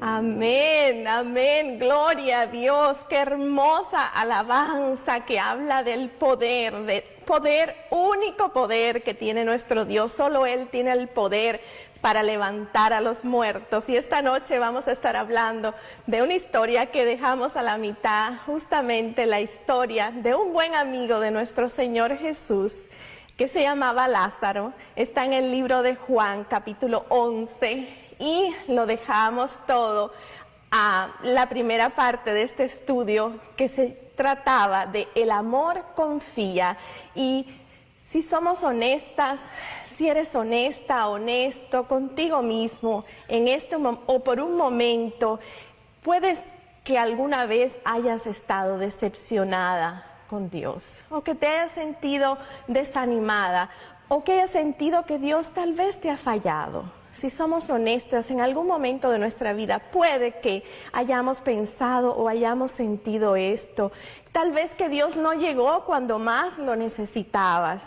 Amén, amén, gloria a Dios, qué hermosa alabanza que habla del poder, único poder que tiene nuestro Dios. Solo Él tiene el poder para levantar a los muertos. Y esta noche vamos a estar hablando de una historia que dejamos a la mitad, justamente la historia de un buen amigo de nuestro Señor Jesús, que se llamaba Lázaro. Está en el libro de Juan, capítulo 11, y lo dejamos todo a la primera parte de este estudio, que se trataba de el amor confía. Y si somos honestas, si eres honesta, honesto contigo mismo, en este o por un momento, puedes que alguna vez hayas estado decepcionada con Dios, o que te hayas sentido desanimada, o que hayas sentido que Dios tal vez te ha fallado. Si somos honestas, en algún momento de nuestra vida puede que hayamos pensado o hayamos sentido esto. Tal vez que Dios no llegó cuando más lo necesitabas.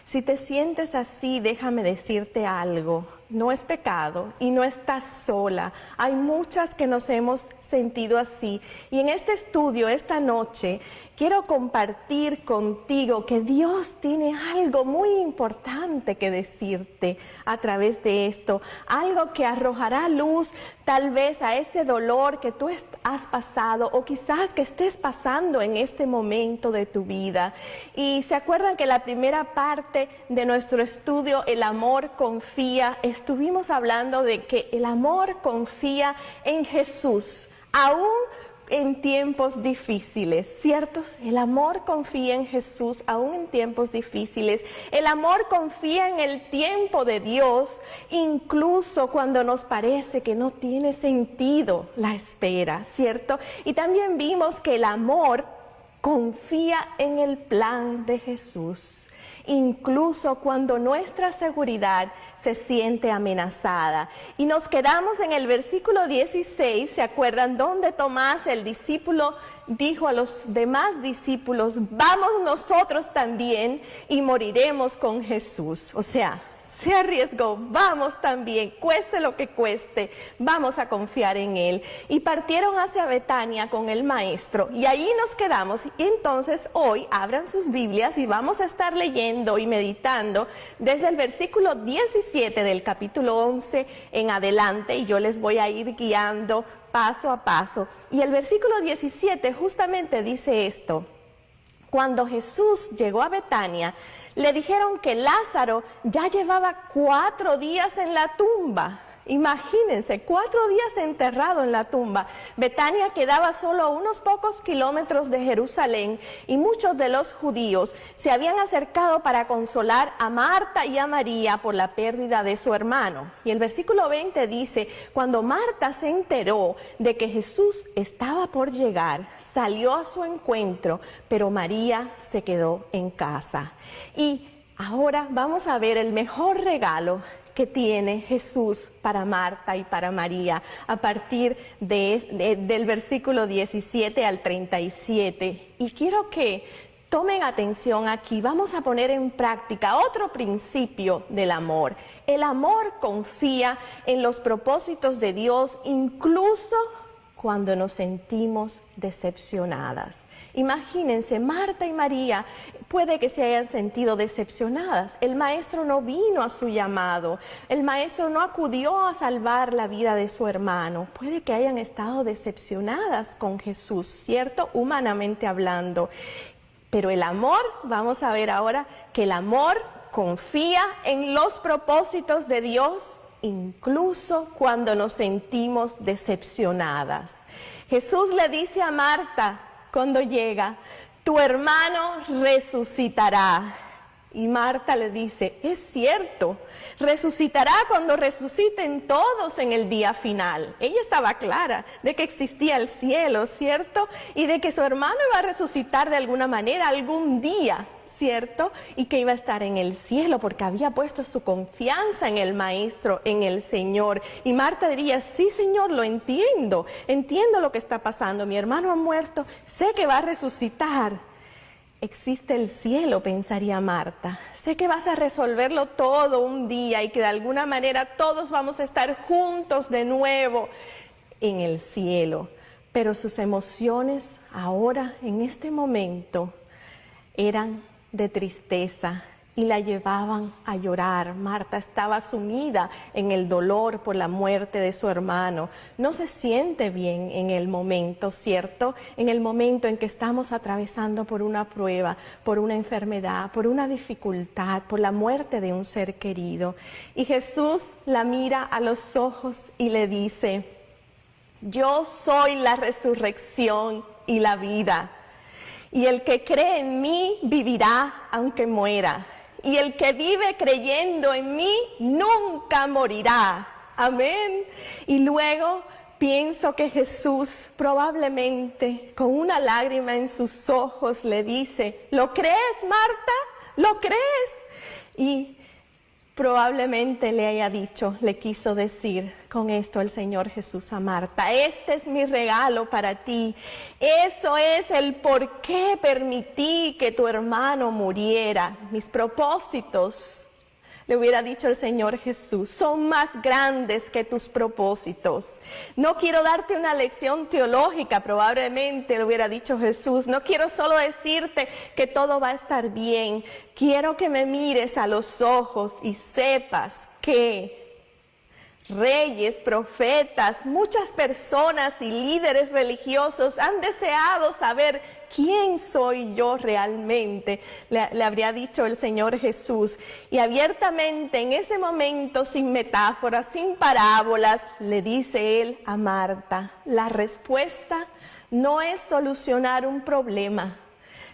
Si te sientes así, déjame decirte algo. No es pecado y no estás sola. Hay muchas que nos hemos sentido así. Y en este estudio, esta noche, quiero compartir contigo que Dios tiene algo muy importante que decirte a través de esto. Algo que arrojará luz tal vez a ese dolor que tú has pasado o quizás que estés pasando en este momento de tu vida. Y se acuerdan que la primera parte de nuestro estudio, el amor confía, estuvimos hablando de que el amor confía en Jesús, aún en tiempos difíciles, ¿ciertos? El amor confía en Jesús aún en tiempos difíciles. El amor confía en el tiempo de Dios, incluso cuando nos parece que no tiene sentido la espera, ¿cierto? Y también vimos que el amor confía en el plan de Jesús, incluso cuando nuestra seguridad se siente amenazada. Y nos quedamos en el versículo 16, ¿se acuerdan? Donde Tomás, el discípulo, dijo a los demás discípulos: vamos nosotros también y moriremos con Jesús. O sea, se arriesgó, vamos también, cueste lo que cueste, vamos a confiar en Él. Y partieron hacia Betania con el maestro, y allí nos quedamos. Y entonces hoy abran sus Biblias y vamos a estar leyendo y meditando desde el versículo 17 del capítulo 11 en adelante, y yo les voy a ir guiando paso a paso. Y el versículo 17 justamente dice esto: cuando Jesús llegó a Betania, le dijeron que Lázaro ya llevaba 4 días en la tumba. Imagínense, 4 días enterrado en la tumba. Betania quedaba solo a unos pocos kilómetros de Jerusalén, y muchos de los judíos se habían acercado para consolar a Marta y a María por la pérdida de su hermano. Y el versículo 20 dice: cuando Marta se enteró de que Jesús estaba por llegar, salió a su encuentro, pero María se quedó en casa. Y ahora vamos a ver el mejor regalo que tiene Jesús para Marta y para María, a partir del versículo 17 al 37. Y quiero que tomen atención aquí. Vamos a poner en práctica otro principio del amor. El amor confía en los propósitos de Dios, incluso cuando nos sentimos decepcionadas. Imagínense, Marta y María puede que se hayan sentido decepcionadas. El maestro no vino a su llamado. El maestro no acudió a salvar la vida de su hermano. Puede que hayan estado decepcionadas con Jesús, ¿cierto? Humanamente hablando. Pero el amor, vamos a ver ahora que el amor confía en los propósitos de Dios, incluso cuando nos sentimos decepcionadas. Jesús le dice a Marta cuando llega: tu hermano resucitará. Y Marta le dice: es cierto, resucitará cuando resuciten todos en el día final. Ella estaba clara de que existía el cielo, ¿cierto? Y de que su hermano iba a resucitar de alguna manera algún día, ¿cierto? Y que iba a estar en el cielo porque había puesto su confianza en el Maestro, en el Señor. Y Marta diría: sí, Señor, lo entiendo lo que está pasando. Mi hermano ha muerto, sé que va a resucitar. Existe el cielo, pensaría Marta. Sé que vas a resolverlo todo un día y que de alguna manera todos vamos a estar juntos de nuevo. en el cielo. Pero sus emociones ahora, en este momento, eran de tristeza y la llevaban a llorar. Marta estaba sumida en el dolor por la muerte de su hermano. No se siente bien en el momento, ¿cierto? En el momento en que estamos atravesando por una prueba, por una enfermedad, por una dificultad, por la muerte de un ser querido. Y Jesús la mira a los ojos y le dice: yo soy la resurrección y la vida. Y el que cree en mí vivirá aunque muera. Y el que vive creyendo en mí nunca morirá. Amén. Y luego pienso que Jesús probablemente con una lágrima en sus ojos le dice: ¿lo crees, Marta? ¿Lo crees? Y probablemente le haya dicho, le quiso decir con esto el Señor Jesús a Marta: este es mi regalo para ti. Eso es el por qué permití que tu hermano muriera. Mis propósitos, le hubiera dicho el Señor Jesús, son más grandes que tus propósitos. No quiero darte una lección teológica, probablemente le hubiera dicho Jesús. No quiero solo decirte que todo va a estar bien. Quiero que me mires a los ojos y sepas que reyes, profetas, muchas personas y líderes religiosos han deseado saber ¿quién soy yo realmente? Le habría dicho el Señor Jesús. Y abiertamente en ese momento, sin metáforas, sin parábolas, le dice Él a Marta: la respuesta no es solucionar un problema.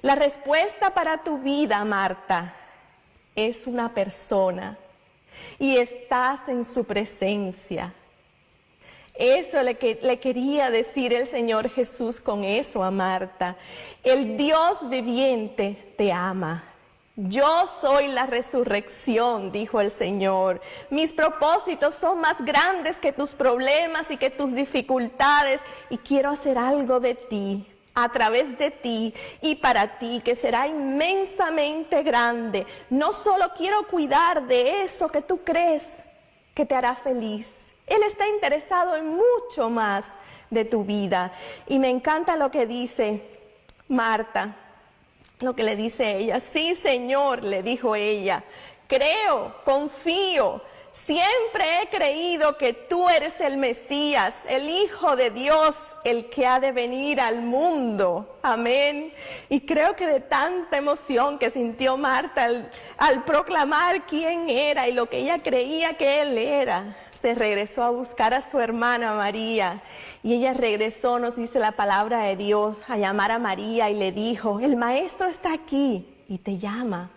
La respuesta para tu vida, Marta, es una persona. Y estás en su presencia. Eso le quería decir el Señor Jesús con eso a Marta. El Dios viviente te ama. Yo soy la resurrección, dijo el Señor. Mis propósitos son más grandes que tus problemas y que tus dificultades. Y quiero hacer algo de ti, a través de ti y para ti, que será inmensamente grande. No solo quiero cuidar de eso que tú crees que te hará feliz. Él está interesado en mucho más de tu vida. Y me encanta lo que dice Marta, lo que le dice ella. Sí, Señor, le dijo ella, creo, confío. Siempre he creído que tú eres el Mesías, el Hijo de Dios, el que ha de venir al mundo. Amén. Y creo que de tanta emoción que sintió Marta al proclamar quién era y lo que ella creía que Él era, se regresó a buscar a su hermana María. Y ella regresó, nos dice la palabra de Dios, a llamar a María y le dijo: el Maestro está aquí y te llama.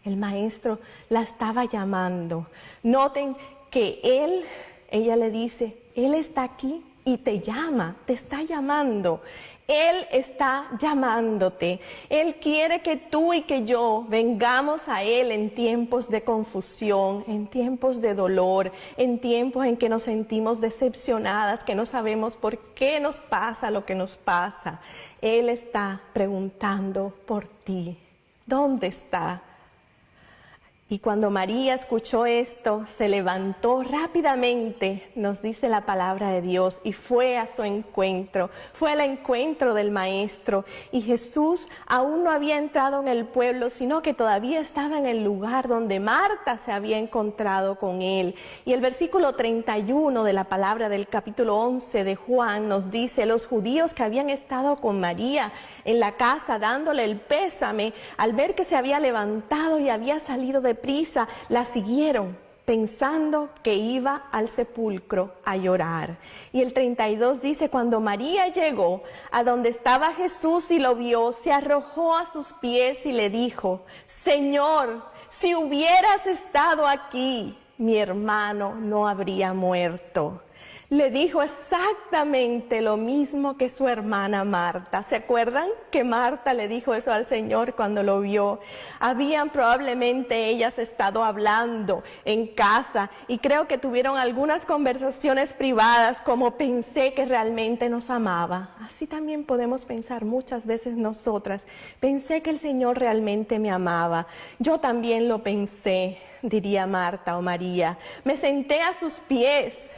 El Maestro la estaba llamando. Noten que ella le dice: Él está aquí y te llama, te está llamando. Él está llamándote. Él quiere que tú y que yo vengamos a Él en tiempos de confusión, en tiempos de dolor, en tiempos en que nos sentimos decepcionadas, que no sabemos por qué nos pasa lo que nos pasa. Él está preguntando por ti. ¿Dónde está? Y cuando María escuchó esto, se levantó rápidamente, nos dice la palabra de Dios, y fue a su encuentro, fue al encuentro del Maestro. Y Jesús aún no había entrado en el pueblo, sino que todavía estaba en el lugar donde Marta se había encontrado con Él. Y el versículo 31 de la palabra del capítulo 11 de Juan nos dice: los judíos que habían estado con María en la casa dándole el pésame, al ver que se había levantado y había salido de prisa, la siguieron pensando que iba al sepulcro a llorar. Y el 32 dice: cuando María llegó a donde estaba Jesús y lo vio, se arrojó a sus pies y le dijo: Señor, si hubieras estado aquí, mi hermano no habría muerto. Le dijo exactamente lo mismo que su hermana Marta. ¿Se acuerdan que Marta le dijo eso al Señor cuando lo vio? Habían probablemente ellas estado hablando en casa y creo que tuvieron algunas conversaciones privadas como: pensé que realmente nos amaba. Así también podemos pensar muchas veces nosotras. Pensé que el Señor realmente me amaba. Yo también lo pensé, diría Marta o María. Me senté a sus pies.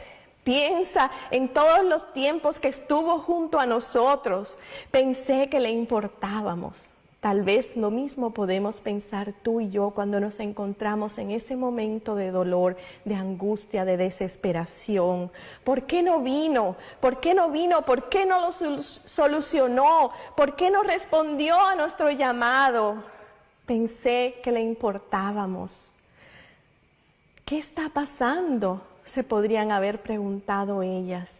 Piensa en todos los tiempos que estuvo junto a nosotros. Pensé que le importábamos. Tal vez lo mismo podemos pensar tú y yo cuando nos encontramos en ese momento de dolor, de angustia, de desesperación. ¿Por qué no vino? ¿Por qué no vino? ¿Por qué no lo solucionó? ¿Por qué no respondió a nuestro llamado? Pensé que le importábamos. ¿Qué está pasando?, se podrían haber preguntado ellas.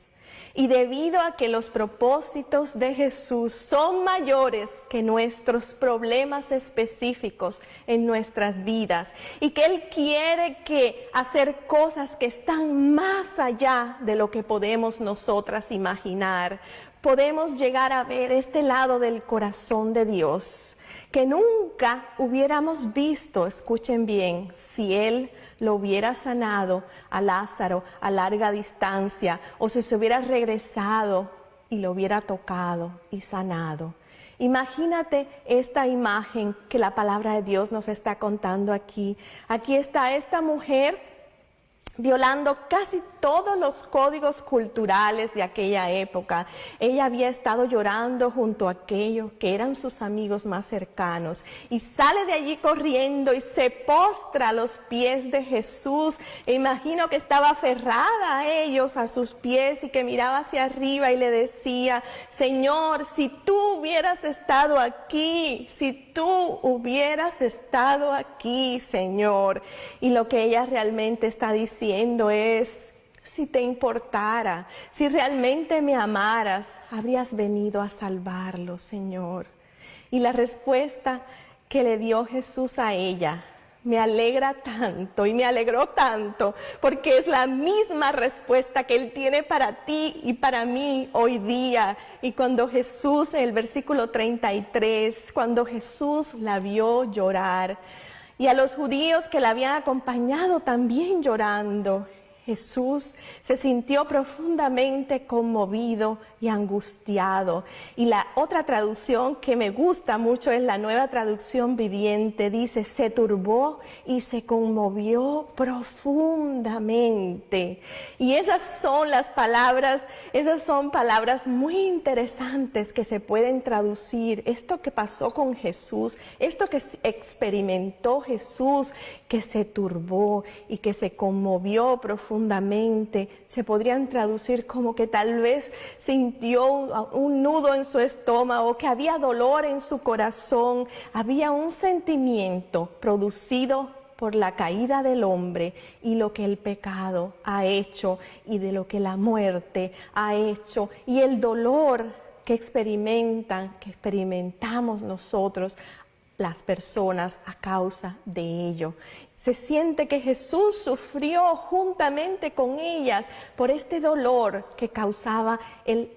Y debido a que los propósitos de Jesús son mayores que nuestros problemas específicos en nuestras vidas, y que Él quiere hacer cosas que están más allá de lo que podemos nosotras imaginar, podemos llegar a ver este lado del corazón de Dios que nunca hubiéramos visto, escuchen bien, si Él lo hubiera sanado a Lázaro a larga distancia, o si se hubiera regresado y lo hubiera tocado y sanado. Imagínate esta imagen que la palabra de Dios nos está contando aquí. Aquí está esta mujer violando casi todos los códigos culturales de aquella época. Ella había estado llorando junto a aquellos que eran sus amigos más cercanos, y sale de allí corriendo y se postra a los pies de Jesús. E imagino que estaba aferrada a ellos, a sus pies, y que miraba hacia arriba y le decía: Señor, si tú hubieras estado aquí, si tú hubieras estado aquí, Señor. Y lo que ella realmente está diciendo es: si te importara, si realmente me amaras, habrías venido a salvarlo, Señor. Y la respuesta que le dio Jesús a ella me alegra tanto y me alegró tanto, porque es la misma respuesta que Él tiene para ti y para mí hoy día. Y cuando Jesús, en el versículo 33, cuando Jesús la vio llorar, y a los judíos que la habían acompañado también llorando, Jesús se sintió profundamente conmovido y angustiado. Y la otra traducción que me gusta mucho es la Nueva Traducción Viviente. Dice: se turbó y se conmovió profundamente. Y esas son palabras muy interesantes que se pueden traducir. Esto que pasó con Jesús, esto que experimentó Jesús, que se turbó y que se conmovió profundamente, se podrían traducir como que tal vez sintió un nudo en su estómago, que había dolor en su corazón, había un sentimiento producido por la caída del hombre y lo que el pecado ha hecho, y de lo que la muerte ha hecho, y el dolor que experimentamos nosotros, las personas, a causa de ello. Se siente que Jesús sufrió juntamente con ellas por este dolor que causaba el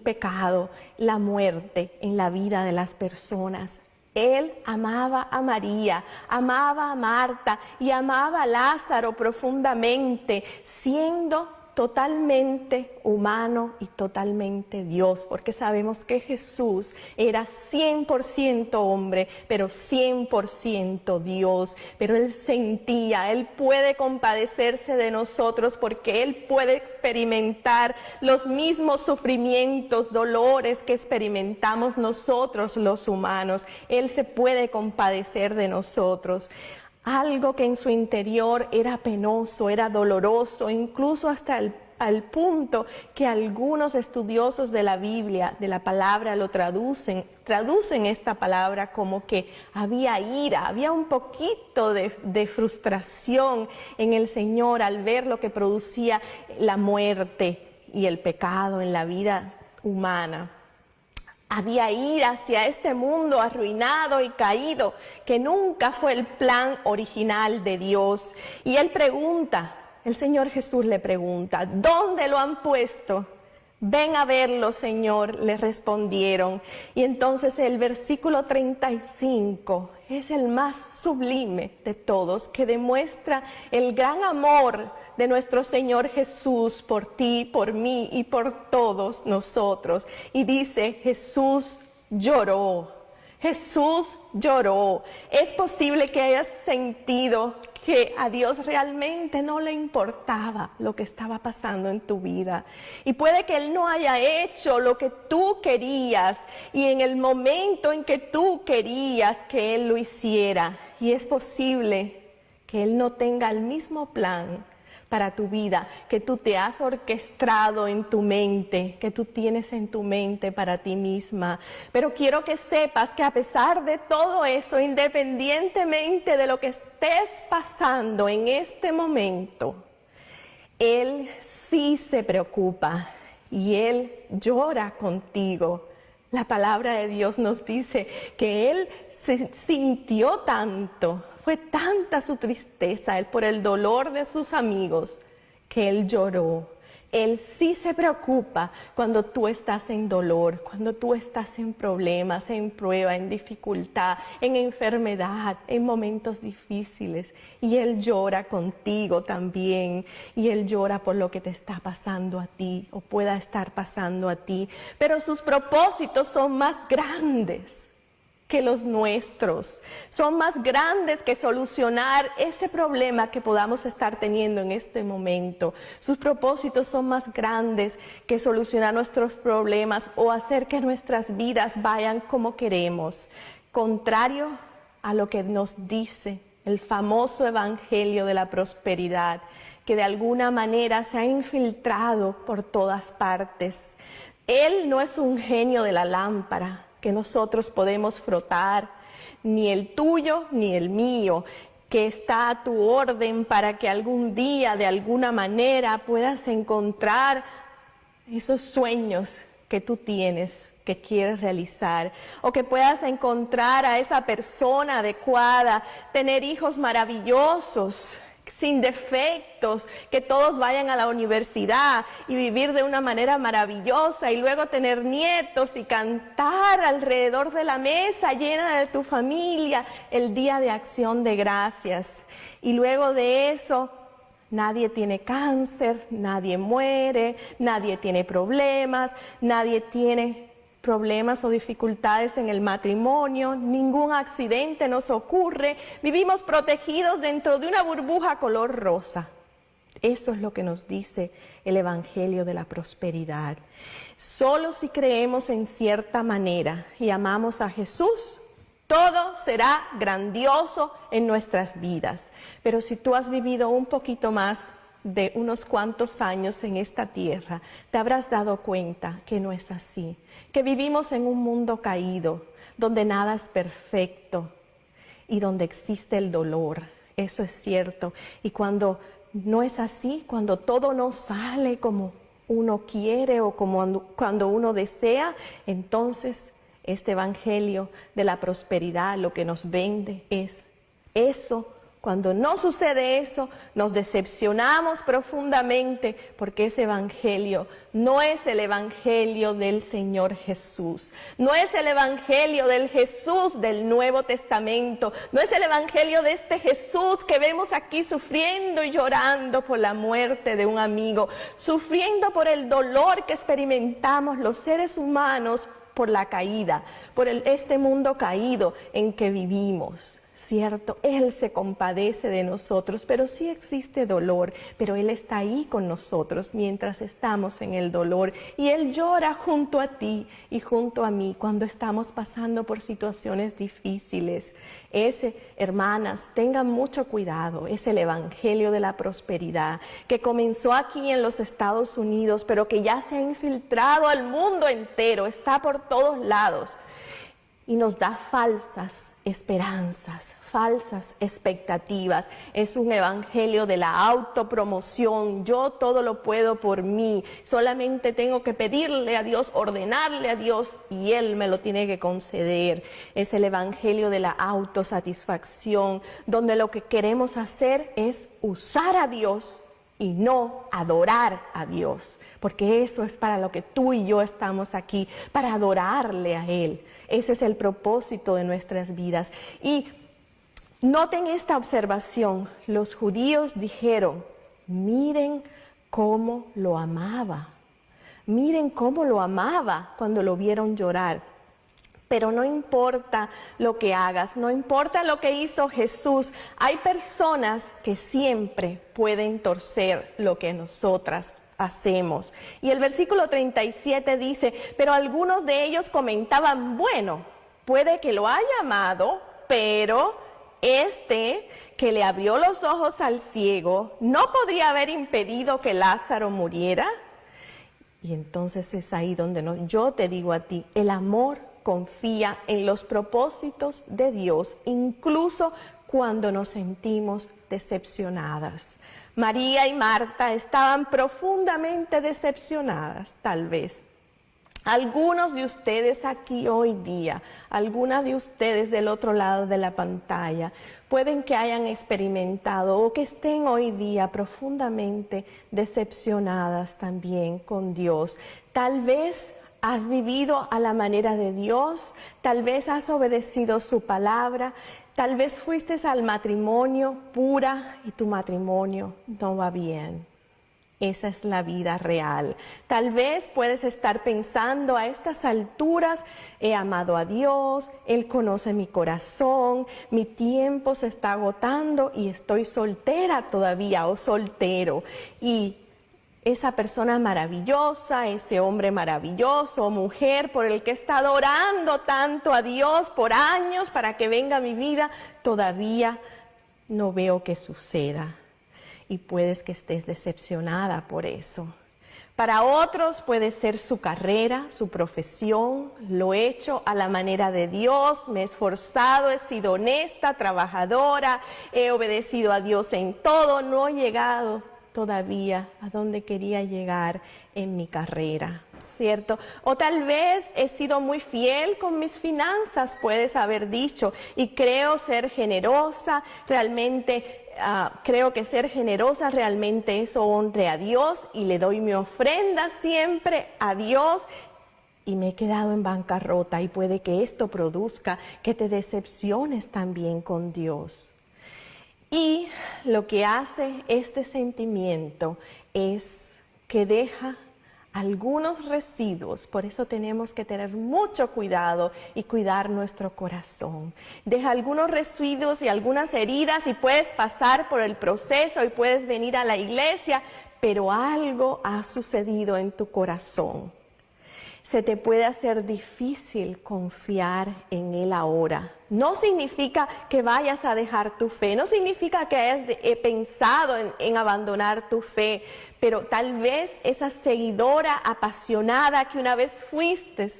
pecado, la muerte en la vida de las personas. Él amaba a María, amaba a Marta y amaba a Lázaro profundamente, siendo totalmente humano y totalmente Dios, porque sabemos que Jesús era 100% hombre, pero 100% Dios. Pero Él sentía, Él puede compadecerse de nosotros, porque Él puede experimentar los mismos sufrimientos, dolores que experimentamos nosotros los humanos. Él se puede compadecer de nosotros. Algo que en su interior era penoso, era doloroso, incluso hasta al punto que algunos estudiosos de la Biblia, de la palabra, lo traducen esta palabra como que había ira, había un poquito de frustración en el Señor al ver lo que producía la muerte y el pecado en la vida humana. Había ira hacia este mundo arruinado y caído, que nunca fue el plan original de Dios. Y Él pregunta, el Señor Jesús le pregunta: ¿dónde lo han puesto? Ven a verlo, Señor, le respondieron. Y entonces el versículo 35 es el más sublime de todos, que demuestra el gran amor de nuestro Señor Jesús por ti, por mí y por todos nosotros. Y dice: Jesús lloró. Jesús lloró. Es posible que hayas sentido que a Dios realmente no le importaba lo que estaba pasando en tu vida. Y puede que Él no haya hecho lo que tú querías y en el momento en que tú querías que Él lo hiciera. Y es posible que Él no tenga el mismo plan para tu vida, que tú te has orquestado en tu mente, que tú tienes en tu mente para ti misma. Pero quiero que sepas que a pesar de todo eso, independientemente de lo que estés pasando en este momento, Él sí se preocupa y Él llora contigo. La palabra de Dios nos dice que Él se sintió tanto, fue tanta su tristeza por el dolor de sus amigos, que Él lloró. Él sí se preocupa cuando tú estás en dolor, cuando tú estás en problemas, en prueba, en dificultad, en enfermedad, en momentos difíciles. Y Él llora contigo también. Y Él llora por lo que te está pasando a ti o pueda estar pasando a ti. Pero sus propósitos son más grandes que los nuestros, son más grandes que solucionar ese problema que podamos estar teniendo en este momento. Sus propósitos son más grandes que solucionar nuestros problemas o hacer que nuestras vidas vayan como queremos. Contrario a lo que nos dice el famoso evangelio de la prosperidad, que de alguna manera se ha infiltrado por todas partes. Él no es un genio de la lámpara que nosotros podemos frotar, ni el tuyo ni el mío, que está a tu orden para que algún día, de alguna manera, puedas encontrar esos sueños que tú tienes, que quieres realizar, o que puedas encontrar a esa persona adecuada, tener hijos maravillosos, sin defectos, que todos vayan a la universidad y vivir de una manera maravillosa y luego tener nietos y cantar alrededor de la mesa llena de tu familia el día de acción de gracias. Y luego de eso, nadie tiene cáncer, nadie muere, nadie tiene problemas, nadie tiene problemas o dificultades en el matrimonio, ningún accidente nos ocurre, vivimos protegidos dentro de una burbuja color rosa. Eso es lo que nos dice el Evangelio de la Prosperidad. Solo si creemos en cierta manera y amamos a Jesús, todo será grandioso en nuestras vidas. Pero si tú has vivido un poquito más de unos cuantos años en esta tierra, te habrás dado cuenta que no es así, que vivimos en un mundo caído, donde nada es perfecto y donde existe el dolor. Eso es cierto. Y cuando no es así, cuando todo no sale como uno quiere o como cuando uno desea, entonces este evangelio de la prosperidad lo que nos vende es eso. Cuando no sucede eso, nos decepcionamos profundamente porque ese evangelio no es el evangelio del Señor Jesús. No es el evangelio del Jesús del Nuevo Testamento. No es el evangelio de este Jesús que vemos aquí sufriendo y llorando por la muerte de un amigo, sufriendo por el dolor que experimentamos los seres humanos por la caída, por este mundo caído en que vivimos. Cierto, Él se compadece de nosotros, pero sí existe dolor, pero Él está ahí con nosotros mientras estamos en el dolor y Él llora junto a ti y junto a mí cuando estamos pasando por situaciones difíciles. Hermanas, tengan mucho cuidado, es el Evangelio de la Prosperidad que comenzó aquí en los Estados Unidos, pero que ya se ha infiltrado al mundo entero, está por todos lados y nos da falsas esperanzas, falsas expectativas. Es un evangelio de la autopromoción. Yo todo lo puedo por mí. Solamente tengo que pedirle a Dios, ordenarle a Dios y Él me lo tiene que conceder. Es el evangelio de la autosatisfacción, donde lo que queremos hacer es usar a Dios y no adorar a Dios, porque eso es para lo que tú y yo estamos aquí, para adorarle a Él. Ese es el propósito de nuestras vidas. Y noten esta observación. Los judíos dijeron, miren cómo lo amaba. Miren cómo lo amaba cuando lo vieron llorar. Pero no importa lo que hagas, no importa lo que hizo Jesús, hay personas que siempre pueden torcer lo que nosotras hacemos. Y el versículo 37 dice, pero algunos de ellos comentaban, bueno, puede que lo haya amado, pero que le abrió los ojos al ciego, ¿no podría haber impedido que Lázaro muriera? Y entonces es ahí donde yo te digo a ti, el amor confía en los propósitos de Dios, incluso cuando nos sentimos decepcionadas. María y Marta estaban profundamente decepcionadas, tal vez. Algunos de ustedes aquí hoy día, algunas de ustedes del otro lado de la pantalla, pueden que hayan experimentado o que estén hoy día profundamente decepcionadas también con Dios. Tal vez has vivido a la manera de Dios, tal vez has obedecido su palabra, tal vez fuiste al matrimonio pura y tu matrimonio no va bien. Esa es la vida real. Tal vez puedes estar pensando a estas alturas, he amado a Dios, Él conoce mi corazón, mi tiempo se está agotando y estoy soltera todavía o soltero. Y esa persona maravillosa, ese hombre maravilloso, mujer por el que he estado orando tanto a Dios por años para que venga a mi vida, todavía no veo que suceda. Y puedes que estés decepcionada por eso. Para otros puede ser su carrera, su profesión, lo he hecho a la manera de Dios, me he esforzado, he sido honesta, trabajadora, he obedecido a Dios en todo, no he llegado todavía a donde quería llegar en mi carrera, ¿cierto? O tal vez he sido muy fiel con mis finanzas, puedes haber dicho, y creo ser generosa, realmente creo que ser generosa realmente eso honre a Dios y le doy mi ofrenda siempre a Dios y me he quedado en bancarrota y puede que esto produzca que te decepciones también con Dios. Y lo que hace este sentimiento es que deja algunos residuos, por eso tenemos que tener mucho cuidado y cuidar nuestro corazón. Deja algunos residuos y algunas heridas y puedes pasar por el proceso y puedes venir a la iglesia, pero algo ha sucedido en tu corazón. Se te puede hacer difícil confiar en Él ahora. No significa que vayas a dejar tu fe, no significa que hayas pensado en abandonar tu fe, pero tal vez esa seguidora apasionada que una vez fuiste,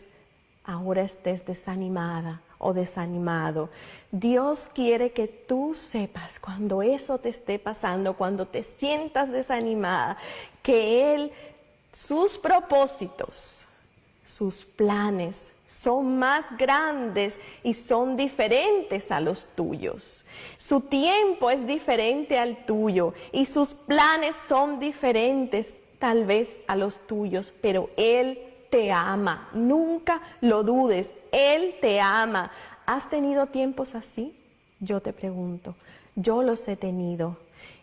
ahora estés desanimada o desanimado. Dios quiere que tú sepas cuando eso te esté pasando, cuando te sientas desanimada, que Él, sus propósitos, sus planes son más grandes y son diferentes a los tuyos. Su tiempo es diferente al tuyo y sus planes son diferentes tal vez a los tuyos, pero Él te ama. Nunca lo dudes, Él te ama. ¿Has tenido tiempos así? Yo te pregunto, yo los he tenido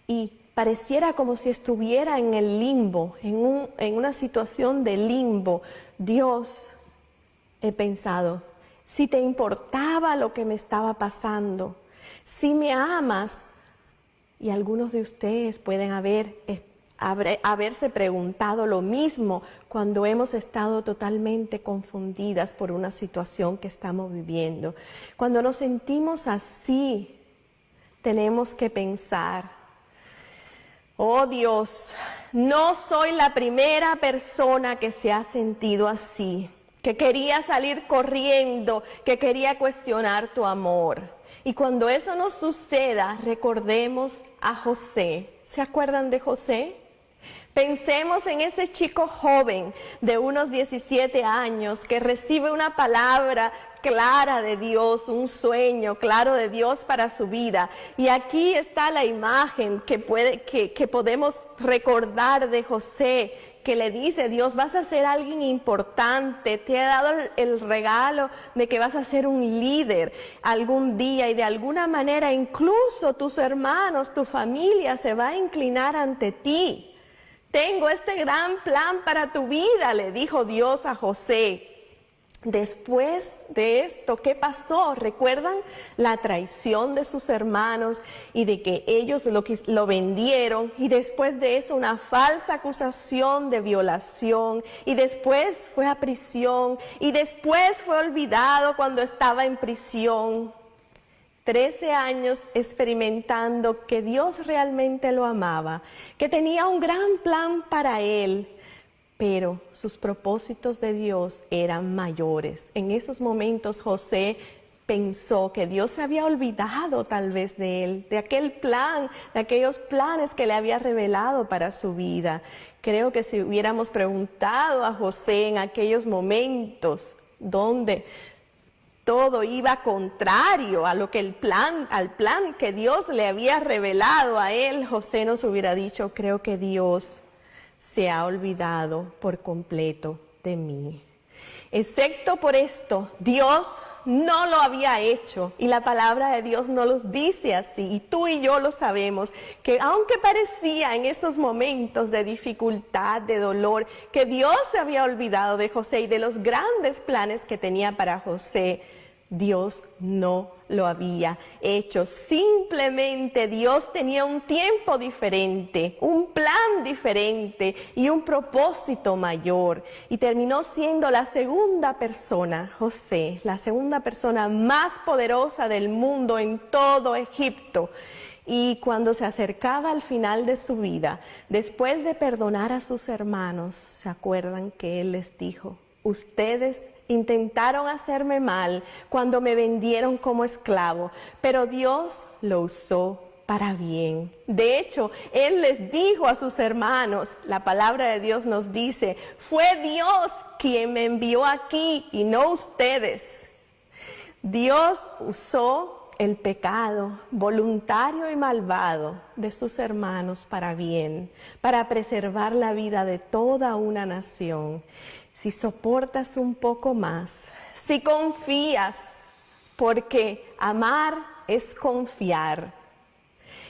y pareciera como si estuviera en el limbo, en una situación de limbo. Dios, he pensado, si te importaba lo que me estaba pasando, si me amas, y algunos de ustedes pueden haberse preguntado lo mismo cuando hemos estado totalmente confundidas por una situación que estamos viviendo. Cuando nos sentimos así, tenemos que pensar, oh Dios, no soy la primera persona que se ha sentido así, que quería salir corriendo, que quería cuestionar tu amor. Y cuando eso nos suceda, recordemos a José. ¿Se acuerdan de José? Pensemos en ese chico joven de unos 17 años que recibe una palabra clara de Dios, un sueño claro de Dios para su vida. Y aquí está la imagen que podemos recordar de José, que le dice: Dios, vas a ser alguien importante, te he dado el regalo de que vas a ser un líder algún día y de alguna manera incluso tus hermanos, tu familia se va a inclinar ante ti. Tengo este gran plan para tu vida, le dijo Dios a José. Después de esto, ¿qué pasó? ¿Recuerdan la traición de sus hermanos y de que ellos lo vendieron? Y después de eso una falsa acusación de violación. Y después fue a prisión. Y después fue olvidado cuando estaba en prisión. 13 años experimentando que Dios realmente lo amaba, que tenía un gran plan para él. Pero sus propósitos de Dios eran mayores. En esos momentos José pensó que Dios se había olvidado tal vez de él, de aquel plan, de aquellos planes que le había revelado para su vida. Creo que si hubiéramos preguntado a José en aquellos momentos donde todo iba contrario a lo que al plan que Dios le había revelado a él, José nos hubiera dicho, creo que Dios se ha olvidado por completo de mí. Excepto por esto, Dios no lo había hecho, y la palabra de Dios no los dice así, y tú y yo lo sabemos, que aunque parecía en esos momentos de dificultad, de dolor, que Dios se había olvidado de José y de los grandes planes que tenía para José, Dios no lo había hecho. Simplemente Dios tenía un tiempo diferente, un plan diferente y un propósito mayor. Y terminó siendo la segunda persona, José, la segunda persona más poderosa del mundo en todo Egipto. Y cuando se acercaba al final de su vida, después de perdonar a sus hermanos, ¿se acuerdan que él les dijo? Ustedes intentaron hacerme mal cuando me vendieron como esclavo, pero Dios lo usó para bien. De hecho, Él les dijo a sus hermanos, la palabra de Dios nos dice, fue Dios quien me envió aquí y no ustedes. Dios usó el pecado voluntario y malvado de sus hermanos para bien, para preservar la vida de toda una nación. Si soportas un poco más, si confías, porque amar es confiar,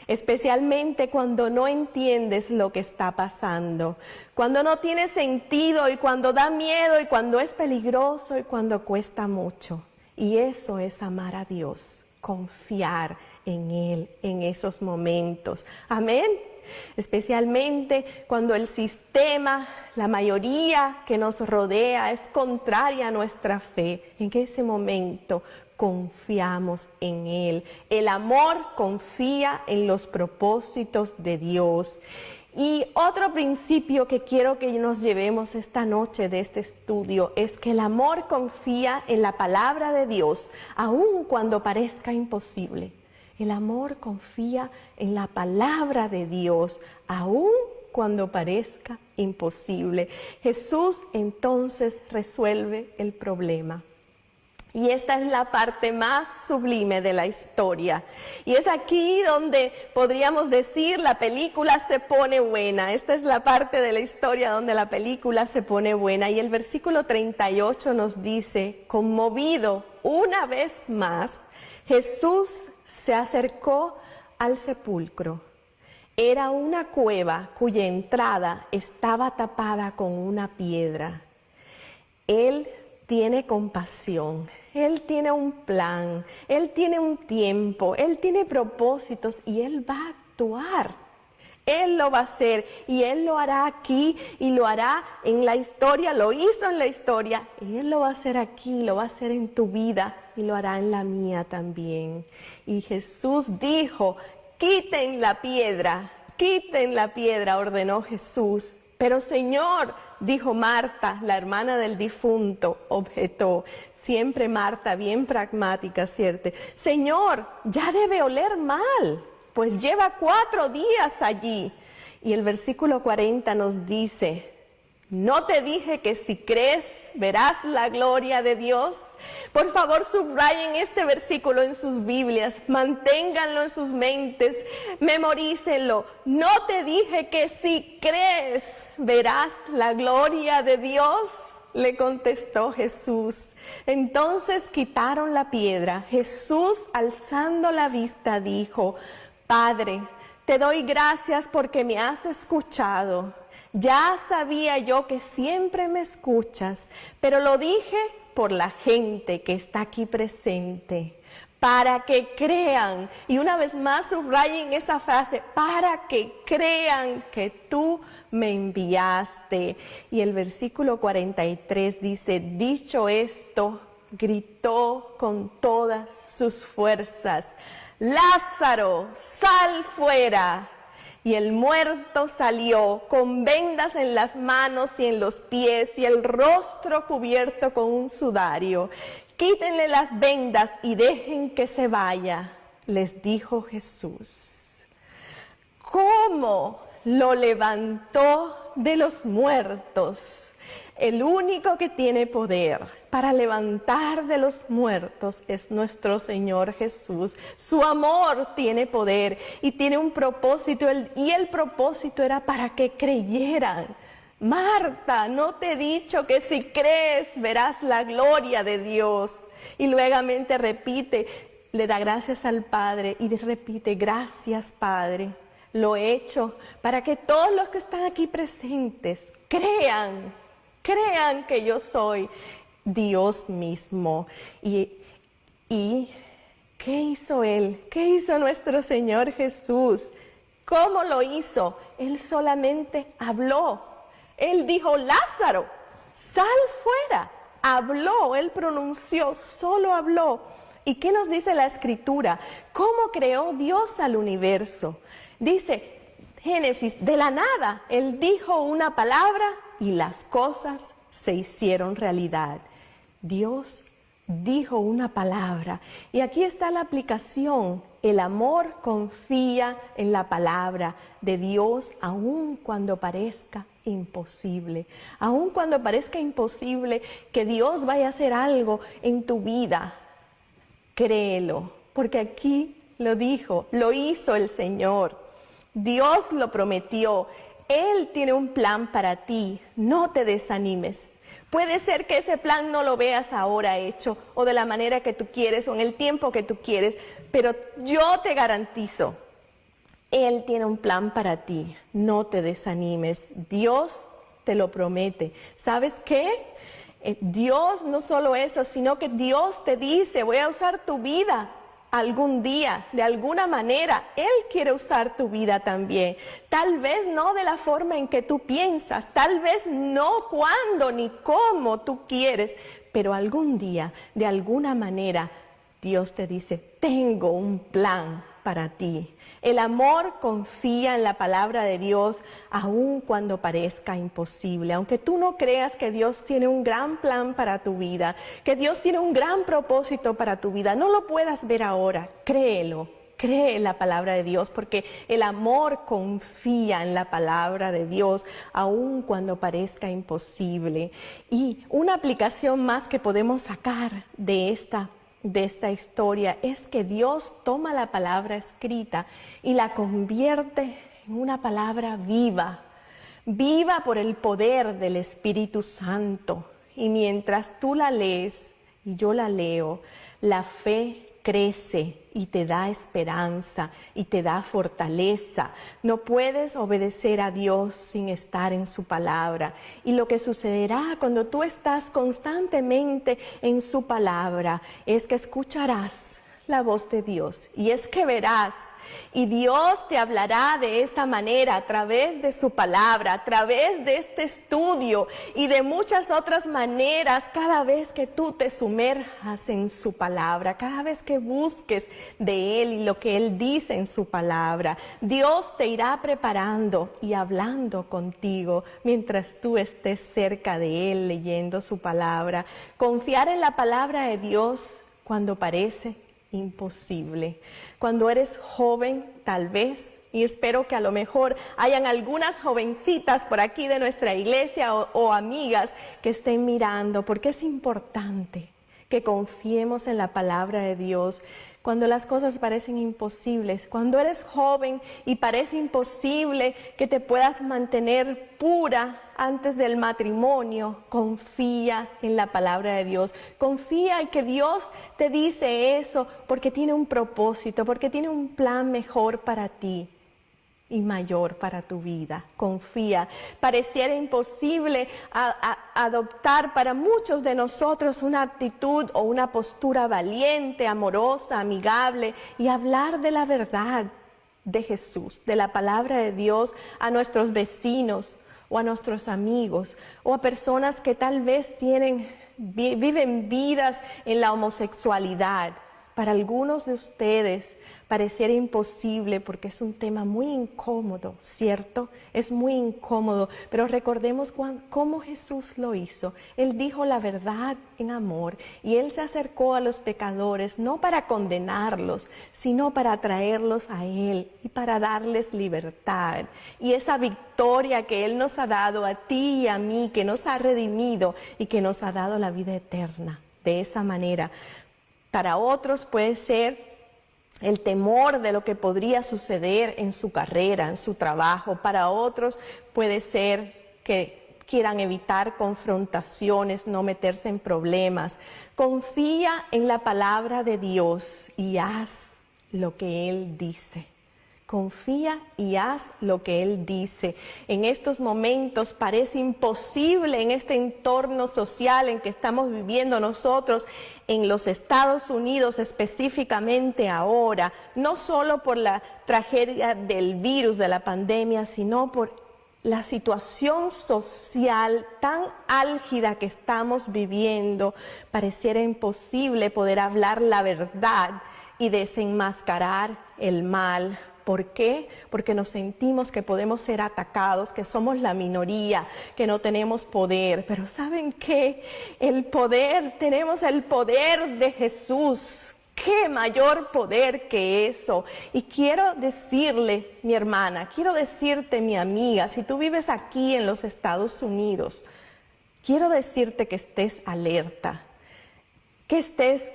especialmente cuando no entiendes lo que está pasando, cuando no tiene sentido y cuando da miedo y cuando es peligroso y cuando cuesta mucho. Y eso es amar a Dios, confiar en Él en esos momentos. Amén. Especialmente cuando el sistema, la mayoría que nos rodea es contraria a nuestra fe. En ese momento confiamos en Él. El amor confía en los propósitos de Dios. Y otro principio que quiero que nos llevemos esta noche de este estudio es que el amor confía en la palabra de Dios, aun cuando parezca imposible. El amor confía en la palabra de Dios, aun cuando parezca imposible. Jesús entonces resuelve el problema. Y esta es la parte más sublime de la historia. Y es aquí donde podríamos decir la película se pone buena. Esta es la parte de la historia donde la película se pone buena. Y el versículo 38 nos dice, conmovido una vez más, Jesús se acercó al sepulcro. Era una cueva cuya entrada estaba tapada con una piedra. Él tiene compasión, Él tiene un plan, Él tiene un tiempo, Él tiene propósitos y Él va a actuar. Él lo va a hacer y Él lo hará aquí y lo hará en la historia, lo hizo en la historia y Él lo va a hacer aquí, lo va a hacer en tu vida y lo hará en la mía también. Y Jesús dijo, quiten la piedra, ordenó Jesús. Pero Señor, dijo Marta, la hermana del difunto, objetó. Siempre Marta, bien pragmática, ¿cierto? Señor, ya debe oler mal, pues lleva 4 días allí. Y el versículo 40 nos dice, ¿no te dije que si crees verás la gloria de Dios? Por favor, subrayen este versículo en sus Biblias, manténganlo en sus mentes, memorícenlo. ¿No te dije que si crees verás la gloria de Dios? Le contestó Jesús. Entonces quitaron la piedra. Jesús, alzando la vista, dijo, Padre, te doy gracias porque me has escuchado. Ya sabía yo que siempre me escuchas, pero lo dije por la gente que está aquí presente, para que crean, y una vez más subrayen esa frase, para que crean que tú me enviaste. Y el versículo 43 dice, dicho esto, gritó con todas sus fuerzas, Lázaro, sal fuera. Y el muerto salió con vendas en las manos y en los pies y el rostro cubierto con un sudario. Quítenle las vendas y dejen que se vaya, les dijo Jesús. ¿Cómo lo levantó de los muertos? El único que tiene poder para levantar de los muertos es nuestro Señor Jesús. Su amor tiene poder y tiene un propósito, y el propósito era para que creyeran. Marta, ¿no te he dicho que si crees verás la gloria de Dios? Y luego repite, le da gracias al Padre y repite, gracias Padre, lo he hecho para que todos los que están aquí presentes crean que yo soy Dios mismo. ¿Y qué hizo Él? ¿Qué hizo nuestro Señor Jesús? ¿Cómo lo hizo? Él solamente habló. Él dijo, Lázaro, sal fuera. Habló, Él pronunció, solo habló. ¿Y qué nos dice la Escritura? ¿Cómo creó Dios al universo? Dice Génesis, de la nada, Él dijo una palabra y las cosas se hicieron realidad. Dios dijo una palabra. Y aquí está la aplicación. El amor confía en la palabra de Dios, aun cuando parezca imposible. Aun cuando parezca imposible que Dios vaya a hacer algo en tu vida, créelo, porque aquí lo dijo, lo hizo el Señor. Dios lo prometió. Él tiene un plan para ti. No te desanimes. Puede ser que ese plan no lo veas ahora hecho o de la manera que tú quieres o en el tiempo que tú quieres, pero yo te garantizo, Él tiene un plan para ti. No te desanimes. Dios te lo promete. ¿Sabes qué? Dios no solo eso, sino que Dios te dice, voy a usar tu vida algún día, de alguna manera. Él quiere usar tu vida también. Tal vez no de la forma en que tú piensas, tal vez no cuando ni cómo tú quieres, pero algún día, de alguna manera, Dios te dice, tengo un plan para ti. El amor confía en la palabra de Dios aun cuando parezca imposible. Aunque tú no creas que Dios tiene un gran plan para tu vida, que Dios tiene un gran propósito para tu vida, no lo puedas ver ahora, créelo. Cree en la palabra de Dios, porque el amor confía en la palabra de Dios, aun cuando parezca imposible. Y una aplicación más que podemos sacar de esta historia es que Dios toma la palabra escrita y la convierte en una palabra viva, viva por el poder del Espíritu Santo. Y mientras tú la lees y yo la leo, la fe crece y te da esperanza y te da fortaleza. No puedes obedecer a Dios sin estar en su palabra. Y lo que sucederá cuando tú estás constantemente en su palabra es que escucharás la voz de Dios y es que verás. Y Dios te hablará de esa manera a través de su palabra, a través de este estudio y de muchas otras maneras cada vez que tú te sumerjas en su palabra, cada vez que busques de Él y lo que Él dice en su palabra. Dios te irá preparando y hablando contigo mientras tú estés cerca de Él leyendo su palabra. Confiar en la palabra de Dios cuando parece imposible. Cuando eres joven, tal vez, y espero que a lo mejor hayan algunas jovencitas por aquí de nuestra iglesia o amigas que estén mirando, porque es importante que confiemos en la palabra de Dios cuando las cosas parecen imposibles. Cuando eres joven y parece imposible que te puedas mantener pura antes del matrimonio, confía en la palabra de Dios. Confía en que Dios te dice eso porque tiene un propósito, porque tiene un plan mejor para ti. y mayor para tu vida. Confía. Pareciera imposible adoptar para muchos de nosotros una actitud o una postura valiente, amorosa, amigable y hablar de la verdad de Jesús, de la palabra de Dios a nuestros vecinos o a nuestros amigos o a personas que tal vez viven vidas en la homosexualidad. Para algunos de ustedes pareciera imposible porque es un tema muy incómodo, ¿cierto? Es muy incómodo, pero recordemos cómo Jesús lo hizo. Él dijo la verdad en amor y Él se acercó a los pecadores no para condenarlos, sino para traerlos a Él y para darles libertad. Y esa victoria que Él nos ha dado a ti y a mí, que nos ha redimido y que nos ha dado la vida eterna. De esa manera, para otros puede ser el temor de lo que podría suceder en su carrera, en su trabajo. Para otros puede ser que quieran evitar confrontaciones, no meterse en problemas. Confía en la palabra de Dios y haz lo que Él dice. Confía y haz lo que Él dice. En estos momentos parece imposible en este entorno social en que estamos viviendo nosotros, en los Estados Unidos específicamente ahora, no solo por la tragedia del virus, de la pandemia, sino por la situación social tan álgida que estamos viviendo. Pareciera imposible poder hablar la verdad y desenmascarar el mal. ¿Por qué? Porque nos sentimos que podemos ser atacados, que somos la minoría, que no tenemos poder. Pero ¿saben qué? El poder, tenemos el poder de Jesús. ¿Qué mayor poder que eso? Y quiero decirle, mi hermana, quiero decirte, mi amiga, si tú vives aquí en los Estados Unidos, quiero decirte que estés alerta.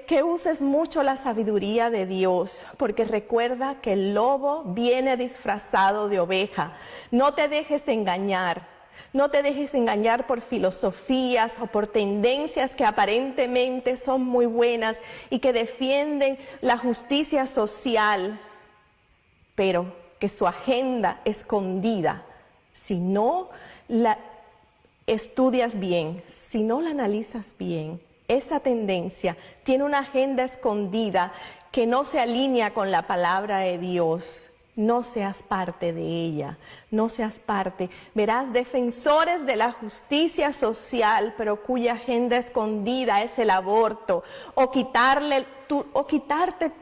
Que uses mucho la sabiduría de Dios, porque recuerda que el lobo viene disfrazado de oveja. No te dejes engañar, no te dejes engañar por filosofías o por tendencias que aparentemente son muy buenas y que defienden la justicia social, pero que su agenda escondida, si no la estudias bien, si no la analizas bien, esa tendencia tiene una agenda escondida que no se alinea con la palabra de Dios. No seas parte de ella, no seas parte. Verás defensores de la justicia social, pero cuya agenda escondida es el aborto, o quitarte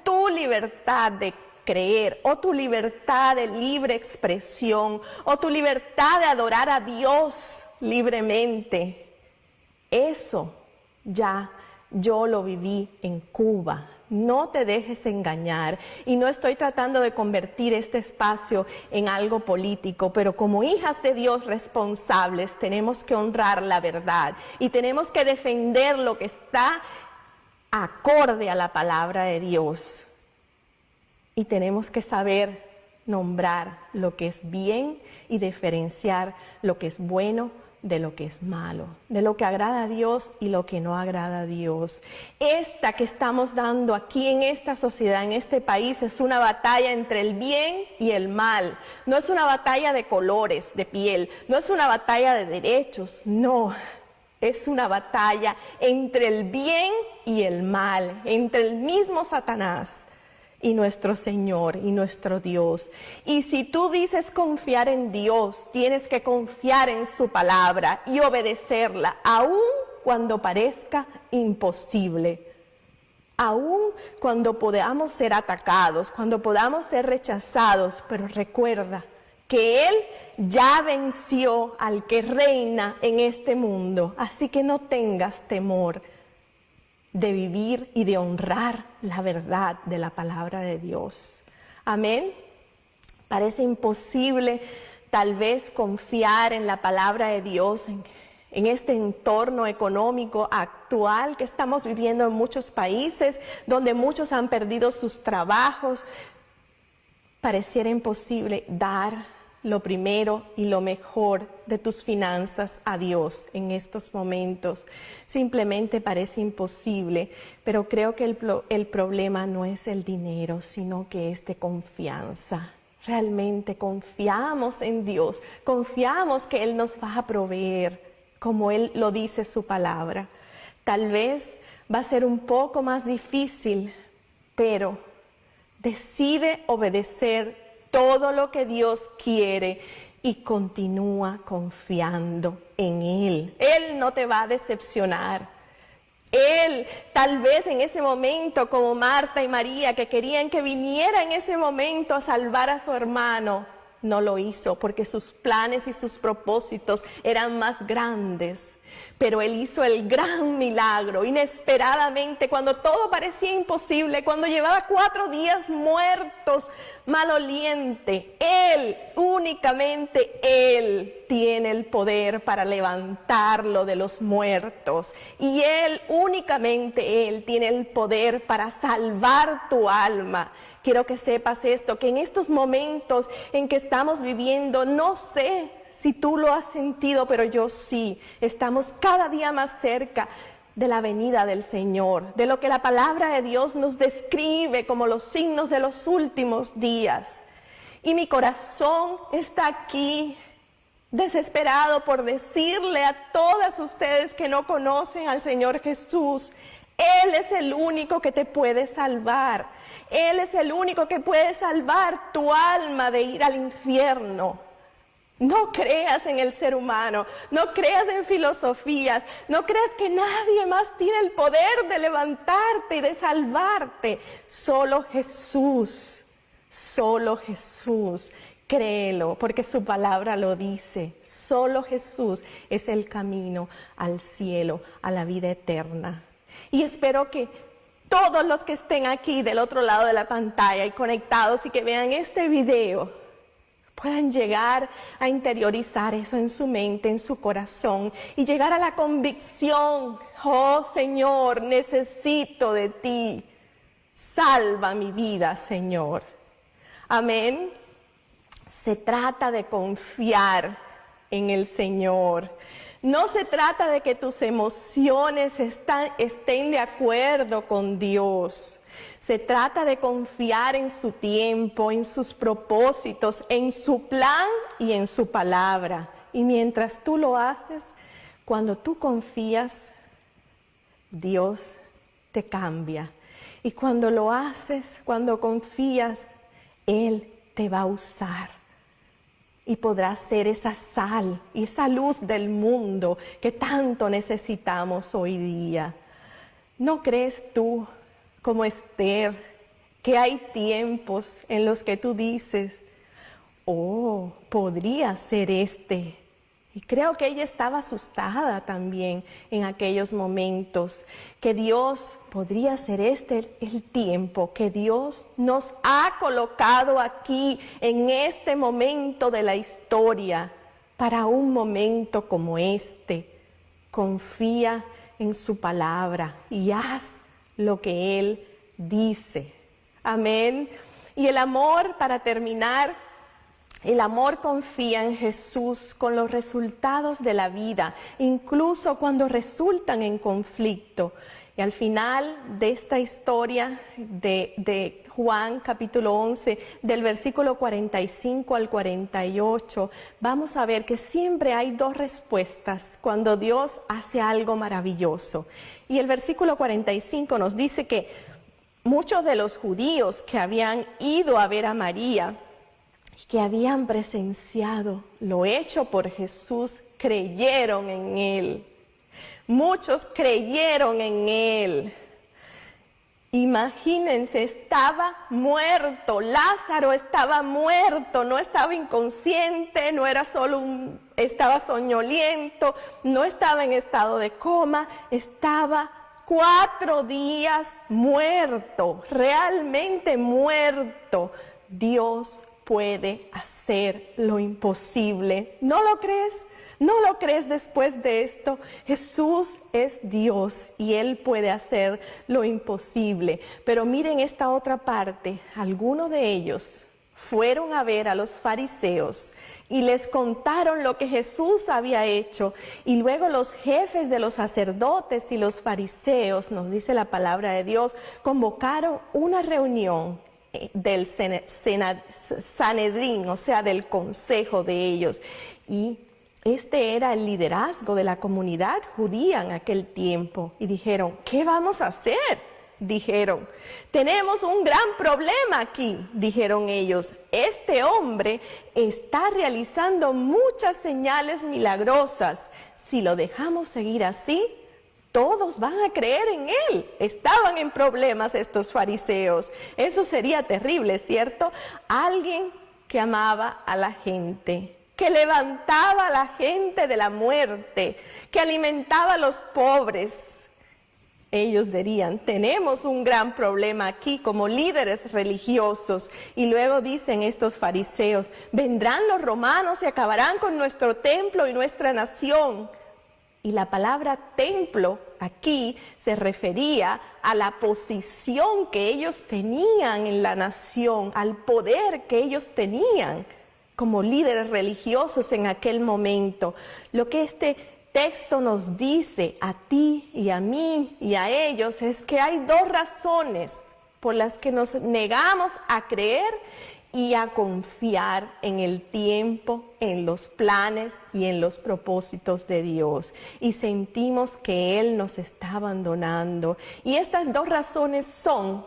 tu libertad de creer, o tu libertad de libre expresión, o tu libertad de adorar a Dios libremente. Eso ya yo lo viví en Cuba. No te dejes engañar. Y no estoy tratando de convertir este espacio en algo político, pero como hijas de Dios responsables tenemos que honrar la verdad y tenemos que defender lo que está acorde a la palabra de Dios. Y tenemos que saber nombrar lo que es bien y diferenciar lo que es bueno de lo que es malo, de lo que agrada a Dios y lo que no agrada a Dios. Esta que estamos dando aquí en esta sociedad, en este país, es una batalla entre el bien y el mal. No es una batalla de colores, de piel, no es una batalla de derechos, no. Es una batalla entre el bien y el mal, entre el mismo Satanás y nuestro Señor y nuestro Dios. Y si tú dices confiar en Dios, tienes que confiar en su palabra y obedecerla, aun cuando parezca imposible. Aun cuando podamos ser atacados, cuando podamos ser rechazados, pero recuerda que Él ya venció al que reina en este mundo, así que no tengas temor de vivir y de honrar la verdad de la palabra de Dios. Amén. Parece imposible tal vez confiar en la palabra de Dios en este entorno económico actual que estamos viviendo en muchos países, donde muchos han perdido sus trabajos. Pareciera imposible dar lo primero y lo mejor de tus finanzas a Dios en estos momentos. Simplemente parece imposible, pero creo que el problema no es el dinero, sino que es de confianza. realmente confiamos en Dios, confiamos que Él nos va a proveer, como Él lo dice su palabra. Tal vez va a ser un poco más difícil, pero decide obedecer todo lo que Dios quiere y continúa confiando en Él. Él no te va a decepcionar. Él, tal vez en ese momento, como Marta y María, que querían que viniera en ese momento a salvar a su hermano, no lo hizo porque sus planes y sus propósitos eran más grandes. Pero Él hizo el gran milagro, inesperadamente, cuando todo parecía imposible, cuando llevaba 4 días muertos, maloliente. Él, únicamente Él, tiene el poder para levantarlo de los muertos. Y Él, únicamente Él, tiene el poder para salvar tu alma. Quiero que sepas esto, que en estos momentos en que estamos viviendo, no sé si tú lo has sentido, pero yo sí, estamos cada día más cerca de la venida del Señor, de lo que la palabra de Dios nos describe como los signos de los últimos días. Y mi corazón está aquí, desesperado por decirle a todas ustedes que no conocen al Señor Jesús, Él es el único que te puede salvar. Él es el único que puede salvar tu alma de ir al infierno. No creas en el ser humano, no creas en filosofías, no creas que nadie más tiene el poder de levantarte y de salvarte. Solo Jesús, créelo, porque su palabra lo dice. Solo Jesús es el camino al cielo, a la vida eterna. Y espero que todos los que estén aquí del otro lado de la pantalla y conectados y que vean este video puedan llegar a interiorizar eso en su mente, en su corazón y llegar a la convicción: oh Señor, necesito de ti, salva mi vida, Señor. Amén. Se trata de confiar en el Señor. No se trata de que tus emociones estén de acuerdo con Dios. Se trata de confiar en su tiempo, en sus propósitos, en su plan y en su palabra. Y mientras tú lo haces, cuando tú confías, Dios te cambia. Y cuando lo haces, cuando confías, Él te va a usar. Y podrás ser esa sal y esa luz del mundo que tanto necesitamos hoy día. ¿No crees tú, como Esther, que hay tiempos en los que tú dices: oh, podría ser este? Y creo que ella estaba asustada también en aquellos momentos, que Dios podría ser este el tiempo que Dios nos ha colocado aquí en este momento de la historia, para un momento como este. Confía en su palabra y haz lo que Él dice. Amén. Y el amor, para terminar, el amor confía en Jesús con los resultados de la vida, incluso cuando resultan en conflicto. Y al final de esta historia de Juan capítulo 11, del versículo 45 al 48, vamos a ver que siempre hay 2 respuestas cuando Dios hace algo maravilloso. Y el versículo 45 nos dice que muchos de los judíos que habían ido a ver a María, que habían presenciado lo hecho por Jesús, creyeron en Él. Muchos creyeron en Él. Imagínense, estaba muerto, Lázaro estaba muerto, no estaba inconsciente, no era solo estaba soñoliento, no estaba en estado de coma, estaba 4 días muerto, realmente muerto. Dios puede hacer lo imposible. ¿No lo crees? ¿No lo crees después de esto? Jesús es Dios y Él puede hacer lo imposible. Pero miren esta otra parte. Algunos de ellos fueron a ver a los fariseos y les contaron lo que Jesús había hecho. Y luego los jefes de los sacerdotes y los fariseos, nos dice la palabra de Dios, convocaron una reunión del Sanedrín, o sea, del consejo de ellos. Y este era el liderazgo de la comunidad judía en aquel tiempo. Y dijeron, ¿qué vamos a hacer? Dijeron, tenemos un gran problema aquí, dijeron ellos. Este hombre está realizando muchas señales milagrosas. Si lo dejamos seguir así, todos van a creer en él. Estaban en problemas estos fariseos. Eso sería terrible, ¿cierto? Alguien que amaba a la gente, que levantaba a la gente de la muerte, que alimentaba a los pobres. Ellos dirían, tenemos un gran problema aquí como líderes religiosos. Y luego dicen estos fariseos, vendrán los romanos y acabarán con nuestro templo y nuestra nación. Y la palabra templo aquí se refería a la posición que ellos tenían en la nación, al poder que ellos tenían como líderes religiosos en aquel momento. Lo que este texto nos dice a ti y a mí y a ellos es que hay dos razones por las que nos negamos a creer y a confiar en el tiempo, en los planes y en los propósitos de Dios. Y sentimos que Él nos está abandonando. Y estas dos razones son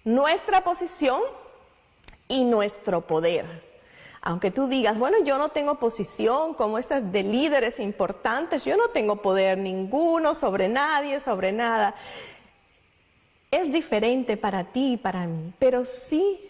nuestra posición y nuestro poder. Aunque tú digas, bueno, yo no tengo posición como esas de líderes importantes, yo no tengo poder ninguno sobre nadie, sobre nada. Es diferente para ti y para mí, pero sí,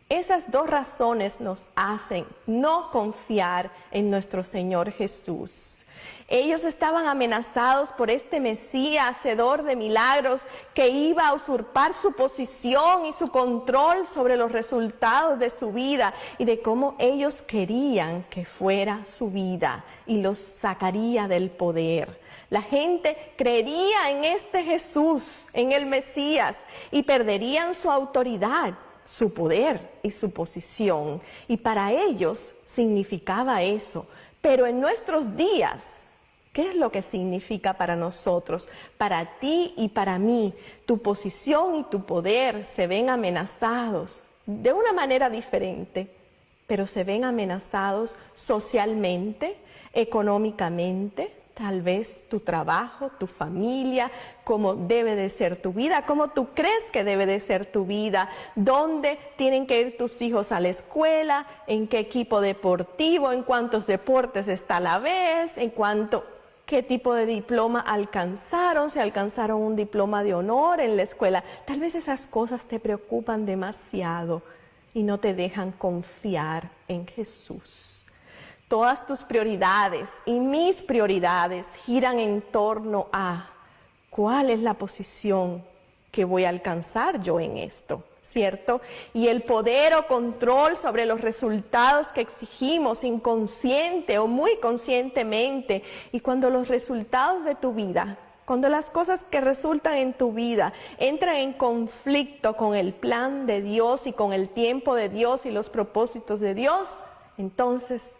esas dos razones nos hacen no confiar en nuestro Señor Jesús. Ellos estaban amenazados por este Mesías, hacedor de milagros, que iba a usurpar su posición y su control sobre los resultados de su vida y de cómo ellos querían que fuera su vida y los sacaría del poder. La gente creería en este Jesús, en el Mesías, y perderían su autoridad, su poder y su posición. Y para ellos significaba eso. Pero en nuestros días, ¿qué es lo que significa para nosotros? Para ti y para mí, tu posición y tu poder se ven amenazados de una manera diferente, pero se ven amenazados socialmente, económicamente. Tal vez tu trabajo, tu familia, cómo debe de ser tu vida, cómo tú crees que debe de ser tu vida, dónde tienen que ir tus hijos a la escuela, en qué equipo deportivo, en cuántos deportes está a la vez, qué tipo de diploma alcanzaron, si alcanzaron un diploma de honor en la escuela. Tal vez esas cosas te preocupan demasiado y no te dejan confiar en Jesús. Todas tus prioridades y mis prioridades giran en torno a cuál es la posición que voy a alcanzar yo en esto, ¿cierto? Y el poder o control sobre los resultados que exigimos inconsciente o muy conscientemente. Y cuando los resultados de tu vida, cuando las cosas que resultan en tu vida entran en conflicto con el plan de Dios y con el tiempo de Dios y los propósitos de Dios, entonces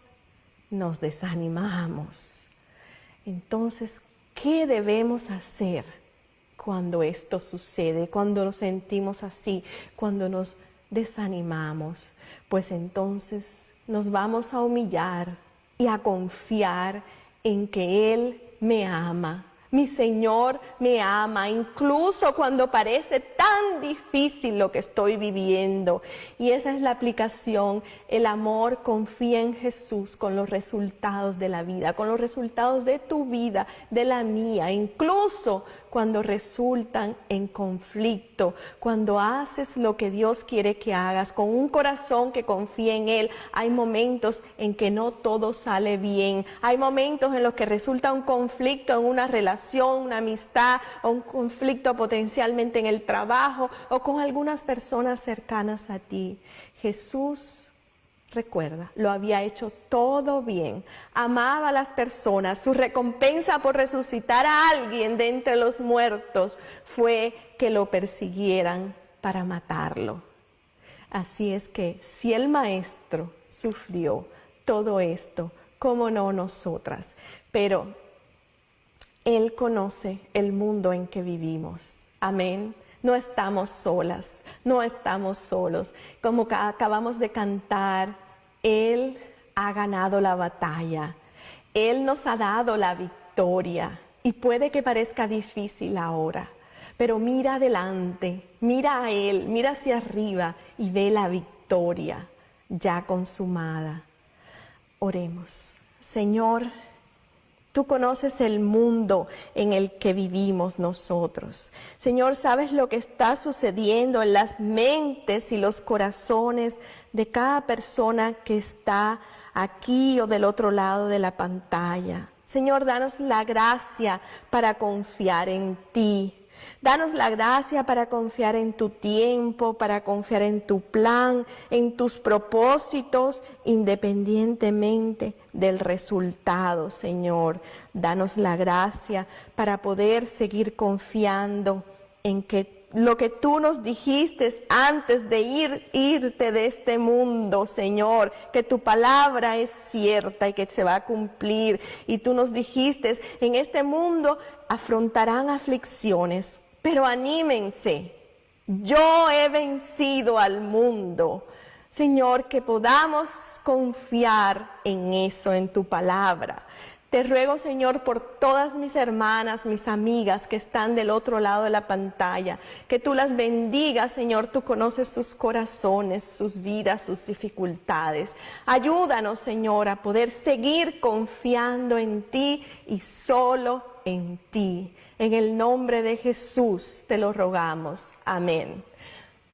nos desanimamos. Entonces, ¿qué debemos hacer cuando esto sucede? Cuando nos sentimos así, cuando nos desanimamos. Pues entonces nos vamos a humillar y a confiar en que Él me ama. Mi Señor me ama, incluso cuando parece tan difícil lo que estoy viviendo. Y esa es la aplicación. El amor confía en Jesús con los resultados de la vida, con los resultados de tu vida, de la mía, incluso cuando resultan en conflicto, cuando haces lo que Dios quiere que hagas, con un corazón que confía en Él. Hay momentos en que no todo sale bien, hay momentos en los que resulta un conflicto en una relación, una amistad, o un conflicto potencialmente en el trabajo, o con algunas personas cercanas a ti. Jesús, recuerda, lo había hecho todo bien, amaba a las personas. Su recompensa por resucitar a alguien de entre los muertos fue que lo persiguieran para matarlo. Así es que si el Maestro sufrió todo esto, ¿cómo no nosotras? Pero Él conoce el mundo en que vivimos. Amén. No estamos solas, no estamos solos. Como acabamos de cantar, Él ha ganado la batalla. Él nos ha dado la victoria. Y puede que parezca difícil ahora, pero mira adelante, mira a Él, mira hacia arriba y ve la victoria ya consumada. Oremos. Señor, Tú conoces el mundo en el que vivimos nosotros. Señor, sabes lo que está sucediendo en las mentes y los corazones de cada persona que está aquí o del otro lado de la pantalla. Señor, danos la gracia para confiar en ti. Danos la gracia para confiar en tu tiempo, para confiar en tu plan, en tus propósitos, independientemente del resultado, Señor. Danos la gracia para poder seguir confiando en que lo que tú nos dijiste antes de irte de este mundo, Señor, que tu palabra es cierta y que se va a cumplir. Y tú nos dijiste, en este mundo afrontarán aflicciones, pero anímense, yo he vencido al mundo. Señor, que podamos confiar en eso, en tu palabra. Te ruego, Señor, por todas mis hermanas, mis amigas que están del otro lado de la pantalla, que tú las bendigas, Señor. Tú conoces sus corazones, sus vidas, sus dificultades. Ayúdanos, Señor, a poder seguir confiando en ti y solo en ti. En el nombre de Jesús te lo rogamos. Amén.